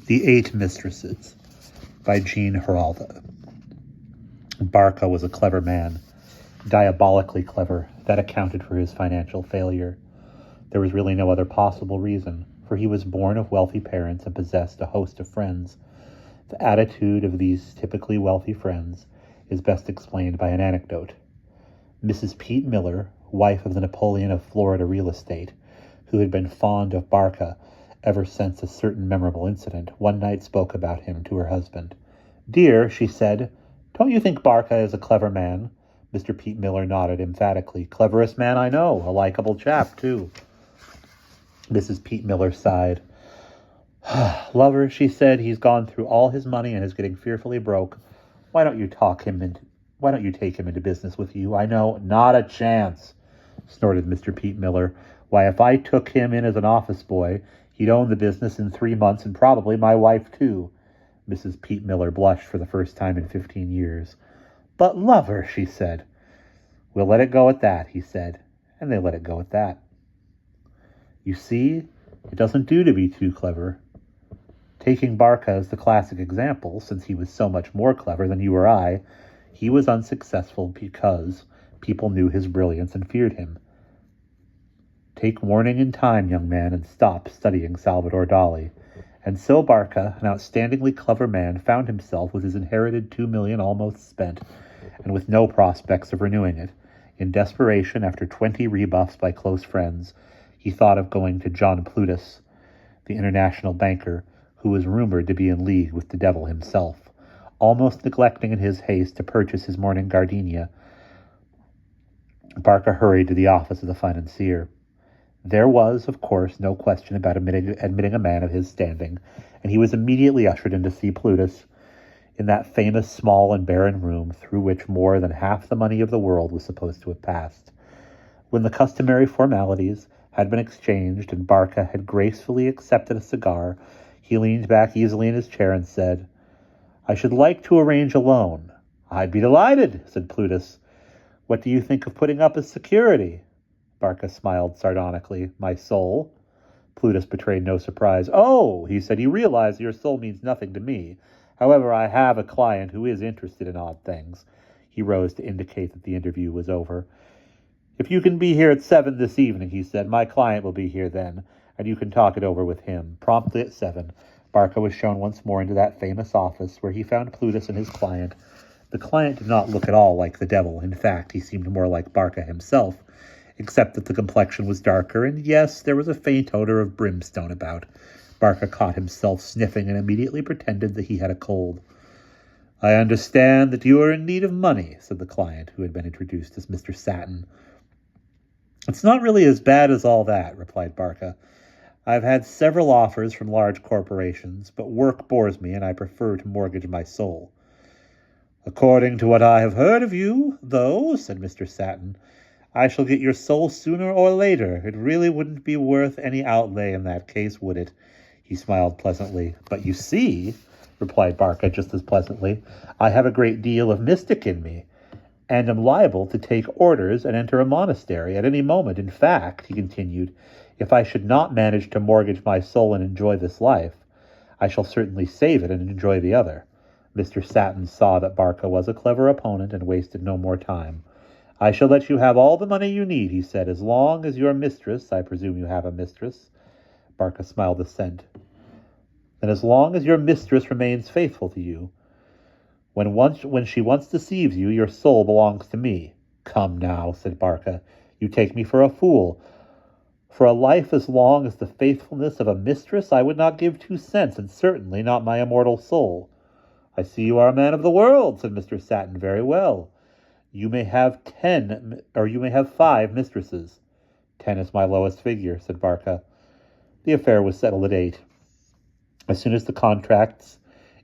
The Eight Mistresses by Jean Hrolda. Barca was a clever man, diabolically clever. That accounted for his financial failure. There was really no other possible reason, for he was born of wealthy parents and possessed a host of friends. The attitude of these typically wealthy friends is best explained by an anecdote. Mrs. Pete Miller, wife of the Napoleon of Florida real estate, who had been fond of Barca ever since a certain memorable incident, one night spoke about him to her husband. "Dear," she said, "don't you think Barca is a clever man?" Mr. Pete Miller nodded emphatically. "Cleverest man I know. A likable chap, too." Mrs. Pete Miller sighed. "Lover," she said, "he's gone through all his money and is getting fearfully broke. Why don't you take him into business with you? I know." "Not a chance," snorted Mr. Pete Miller. "Why, if I took him in as an office boy, he'd own the business in 3 months, and probably my wife, too." Mrs. Pete Miller blushed for the first time in 15 years. "But, lover," she said. "We'll let it go at that," he said, and they let it go at that. You see, it doesn't do to be too clever. Taking Barca as the classic example, since he was so much more clever than you or I, he was unsuccessful because people knew his brilliance and feared him. Take warning in time, young man, and stop studying Salvador Dali. And so Barca, an outstandingly clever man, found himself with his inherited $2 million almost spent, and with no prospects of renewing it. In desperation, after 20 rebuffs by close friends, he thought of going to John Plutus, the international banker, who was rumored to be in league with the devil himself. Almost neglecting in his haste to purchase his morning gardenia, Barca hurried to the office of the financier. There was, of course, no question about admitting a man of his standing, and he was immediately ushered in to see Plutus in that famous small and barren room through which more than half the money of the world was supposed to have passed. When the customary formalities had been exchanged and Barca had gracefully accepted a cigar, he leaned back easily in his chair and said, "I should like to arrange a loan." "I'd be delighted," said Plutus. "What do you think of putting up as security?" Barca smiled sardonically. "My soul?" Plutus betrayed no surprise. "Oh," he said, "you realize your soul means nothing to me. However, I have a client who is interested in odd things." He rose to indicate that the interview was over. "If you can be here at 7 this evening," he said, "my client will be here then, and you can talk it over with him." Promptly at 7, Barca was shown once more into that famous office where he found Plutus and his client. The client did not look at all like the devil. In fact, he seemed more like Barca himself, except that the complexion was darker, and yes, there was a faint odor of brimstone about. Barca caught himself sniffing and immediately pretended that he had a cold. "I understand that you are in need of money," said the client, who had been introduced as Mr. Satin. "It's not really as bad as all that," replied Barca. "I've had several offers from large corporations, but work bores me and I prefer to mortgage my soul." "According to what I have heard of you, though," said Mr. Satin, "I shall get your soul sooner or later. It really wouldn't be worth any outlay in that case, would it?" He smiled pleasantly. "But you see," replied Barca just as pleasantly, "I have a great deal of mystic in me, and am liable to take orders and enter a monastery at any moment. In fact," he continued, "if I should not manage to mortgage my soul and enjoy this life, I shall certainly save it and enjoy the other." Mr. Satin saw that Barca was a clever opponent and wasted no more time. "I shall let you have all the money you need," he said, "as long as your mistress—" "I presume you have a mistress?" Barca smiled assent. "Then as long as your mistress remains faithful to you. When she once deceives you, your soul belongs to me." "Come now," said Barca, "you take me for a fool. For a life as long as the faithfulness of a mistress, I would not give 2 cents, and certainly not my immortal soul." "I see you are a man of the world," said Mr. Satin. "Very well. You may have 5 mistresses." "10 is my lowest figure," said Barca. The affair was settled at 8. As soon as the contracts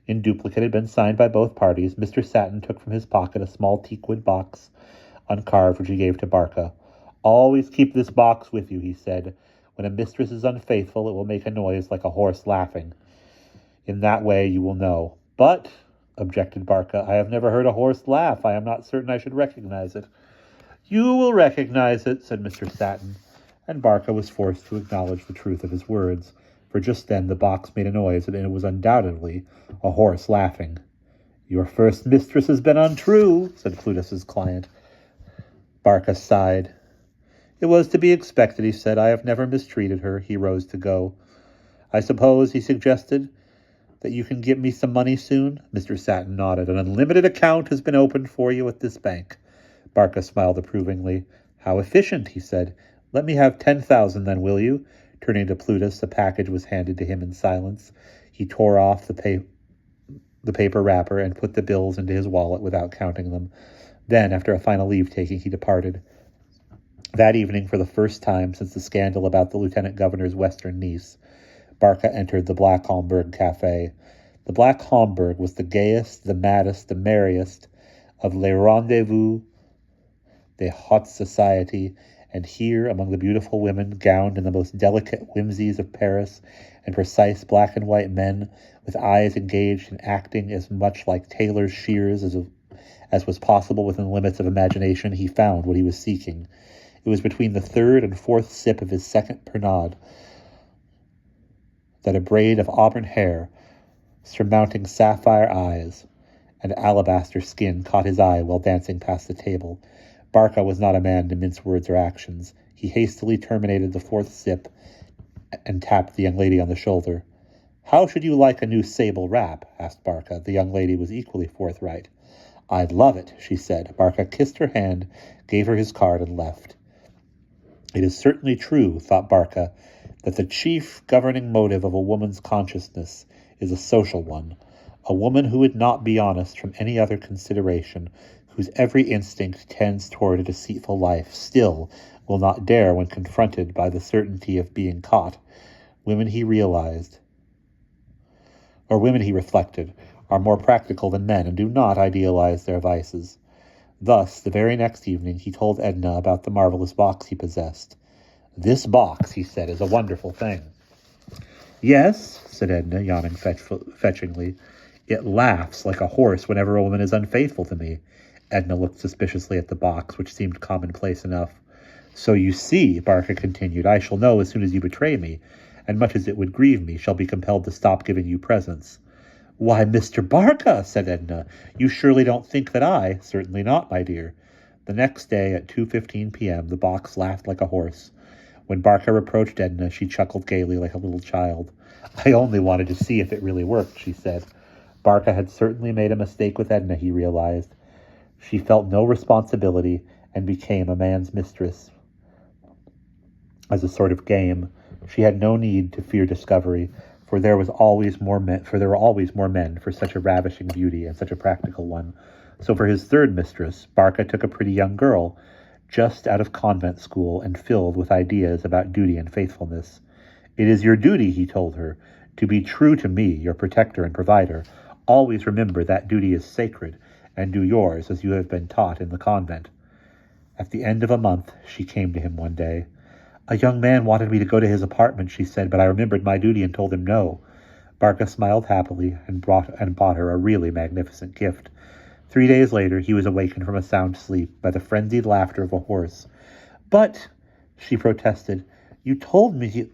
in duplicate had been signed by both parties, Mr. Satin took from his pocket a small teakwood box, uncarved, which he gave to Barca. "Always keep this box with you," he said. "When a mistress is unfaithful, it will make a noise like a horse laughing. In that way you will know." "But," objected Barca, "I have never heard a horse laugh. I am not certain I should recognize it." "You will recognize it," said Mr. Satin, and Barca was forced to acknowledge the truth of his words. for just then the box made a noise, and it was undoubtedly a horse laughing. "Your first mistress has been untrue," said Plutus's client. Barca sighed. "It was to be expected," he said. "I have never mistreated her." He rose to go. "I suppose," he suggested, "that you can get me some money soon?" Mr. Satin nodded. "An unlimited account has been opened for you at this bank." Barca smiled approvingly. "How efficient," he said. "Let me have 10,000 then, will you?" Turning to Plutus, a package was handed to him in silence. He tore off the paper wrapper and put the bills into his wallet without counting them. Then, after a final leave-taking, he departed. That evening, for the first time since the scandal about the lieutenant governor's western niece, Barca entered the Black Homburg Café. The Black Homburg was the gayest, the maddest, the merriest of les rendezvous de haute society, and here, among the beautiful women gowned in the most delicate whimsies of Paris, and precise black and white men with eyes engaged in acting as much like tailor's shears as was possible within the limits of imagination, he found what he was seeking. It was between the third and fourth sip of his second Pernod that a braid of auburn hair, surmounting sapphire eyes and alabaster skin, caught his eye while dancing past the table. Barca was not a man to mince words or actions. He hastily terminated the fourth sip and tapped the young lady on the shoulder. "How should you like a new sable wrap?" asked Barca. The young lady was equally forthright. "I'd love it," she said. Barca kissed her hand, gave her his card, and left. It is certainly true, thought Barca, that the chief governing motive of a woman's consciousness is a social one, a woman who would not be honest from any other consideration, whose every instinct tends toward a deceitful life, still will not dare when confronted by the certainty of being caught. Women, he reflected, are more practical than men and do not idealize their vices. Thus, the very next evening, he told Edna about the marvelous box he possessed. "This box," he said, "is a wonderful thing." "Yes," said Edna, yawning fetchingly. "It laughs like a horse whenever a woman is unfaithful to me." Edna looked suspiciously at the box, which seemed commonplace enough. "So you see," Barca continued, "I shall know as soon as you betray me, and much as it would grieve me, shall be compelled to stop giving you presents." "Why, Mr. Barca," said Edna, "you surely don't think that I—" "Certainly not, my dear." The next day at 2:15 p.m. the box laughed like a horse. When Barca reproached Edna, she chuckled gaily like a little child. "I only wanted to see if it really worked," she said. Barca had certainly made a mistake with Edna, he realized. She felt no responsibility and became a man's mistress. As a sort of game, she had no need to fear discovery, for there were always more men for such a ravishing beauty and such a practical one. So for his third mistress, Barca took a pretty young girl, just out of convent school and filled with ideas about duty and faithfulness. "It is your duty," he told her, "to be true to me, your protector and provider. Always remember that duty is sacred, and do yours as you have been taught in the convent." At the end of a month, she came to him one day. "A young man wanted me to go to his apartment," she said, "but I remembered my duty and told him no." Barca smiled happily and bought her a really magnificent gift. 3 days later, he was awakened from a sound sleep by the frenzied laughter of a horse. "But," she protested, "you told me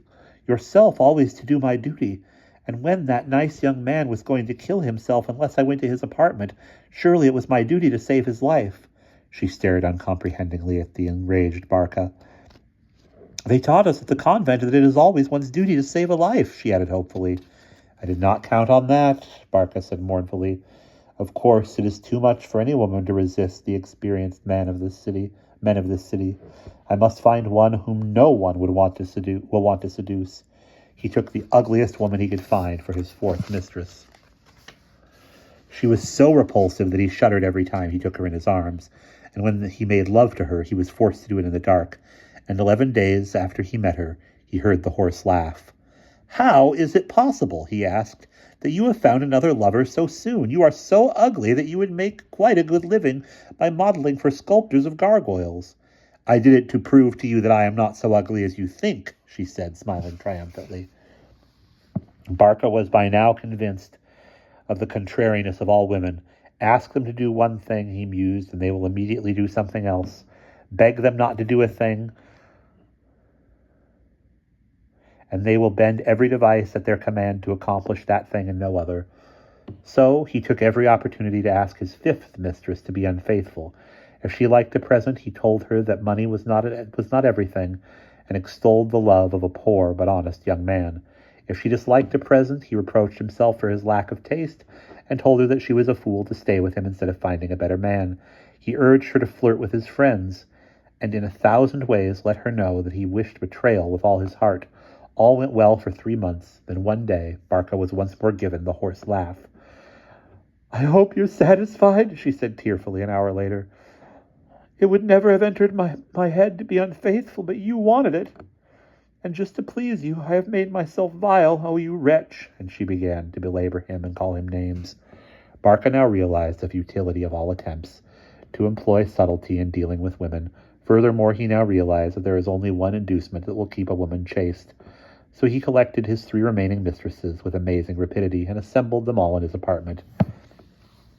yourself always to do my duty, and when that nice young man was going to kill himself unless I went to his apartment, surely it was my duty to save his life." She stared uncomprehendingly at the enraged Barca. "They taught us at the convent that it is always one's duty to save a life," she added hopefully. "I did not count on that," Barca said mournfully. "Of course, it is too much for any woman to resist the experienced men of this city. I must find one whom no one will want to seduce." He took the ugliest woman he could find for his fourth mistress. She was so repulsive that he shuddered every time he took her in his arms, and when he made love to her, he was forced to do it in the dark. And 11 days after he met her, he heard the horse laugh. "How is it possible," he asked, "that you have found another lover so soon? You are so ugly that you would make quite a good living by modeling for sculptors of gargoyles." "I did it to prove to you that I am not so ugly as you think," she said, smiling triumphantly. Barca was by now convinced of the contrariness of all women. Ask them to do one thing, he mused, and they will immediately do something else. Beg them not to do a thing, and they will bend every device at their command to accomplish that thing and no other. So he took every opportunity to ask his fifth mistress to be unfaithful. If she liked a present, he told her that money was not everything, and extolled the love of a poor but honest young man. If she disliked a present, he reproached himself for his lack of taste, and told her that she was a fool to stay with him instead of finding a better man. He urged her to flirt with his friends, and in 1,000 ways let her know that he wished betrayal with all his heart. All went well for 3 months. Then one day, Barca was once more given the horse laugh. "I hope you're satisfied," she said tearfully an hour later. "It would never have entered my head to be unfaithful, but you wanted it. And just to please you, I have made myself vile. Oh, you wretch!" And she began to belabor him and call him names. Barca now realized the futility of all attempts to employ subtlety in dealing with women. Furthermore, he now realized that there is only one inducement that will keep a woman chaste. So he collected his 3 remaining mistresses with amazing rapidity and assembled them all in his apartment.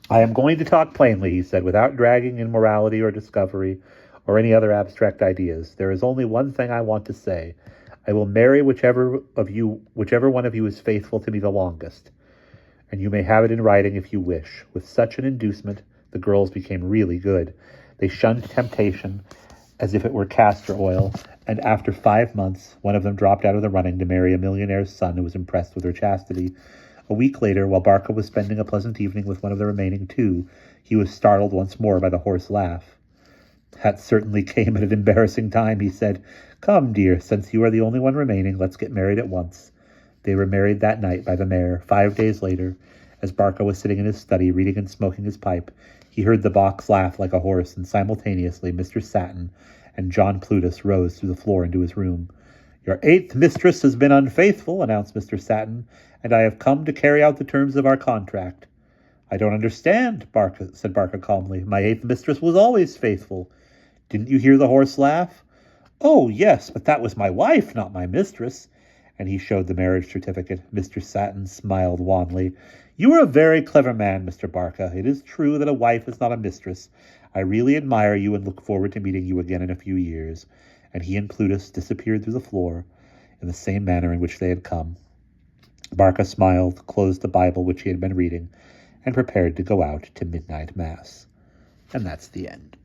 "I am going to talk plainly," he said, "without dragging in morality or discovery or any other abstract ideas. There is only one thing I want to say. I will marry whichever one of you is faithful to me the longest. And you may have it in writing if you wish." With such an inducement, the girls became really good. They shunned temptation as if it were castor oil, and after 5 months, one of them dropped out of the running to marry a millionaire's son who was impressed with her chastity. A week later, while Barca was spending a pleasant evening with one of the remaining 2, he was startled once more by the hoarse laugh. "That certainly came at an embarrassing time," he said. "Come, dear, since you are the only one remaining, let's get married at once." They were married that night by the mayor. 5 days later, as Barca was sitting in his study, reading and smoking his pipe, he heard the box laugh like a horse, and simultaneously Mr. Satin and John Plutus rose through the floor into his room. "Your 8th mistress has been unfaithful," announced Mr. Satin, "and I have come to carry out the terms of our contract." "I don't understand," said Barca calmly. "My 8th mistress was always faithful." "Didn't you hear the horse laugh?" "Oh, yes, but that was my wife, not my mistress." And he showed the marriage certificate. Mr. Satin smiled wanly. "You are a very clever man, Mr. Barca. It is true that a wife is not a mistress. I really admire you and look forward to meeting you again in a few years." And he and Plutus disappeared through the floor in the same manner in which they had come. Barca smiled, closed the Bible which he had been reading, and prepared to go out to midnight mass. And that's the end.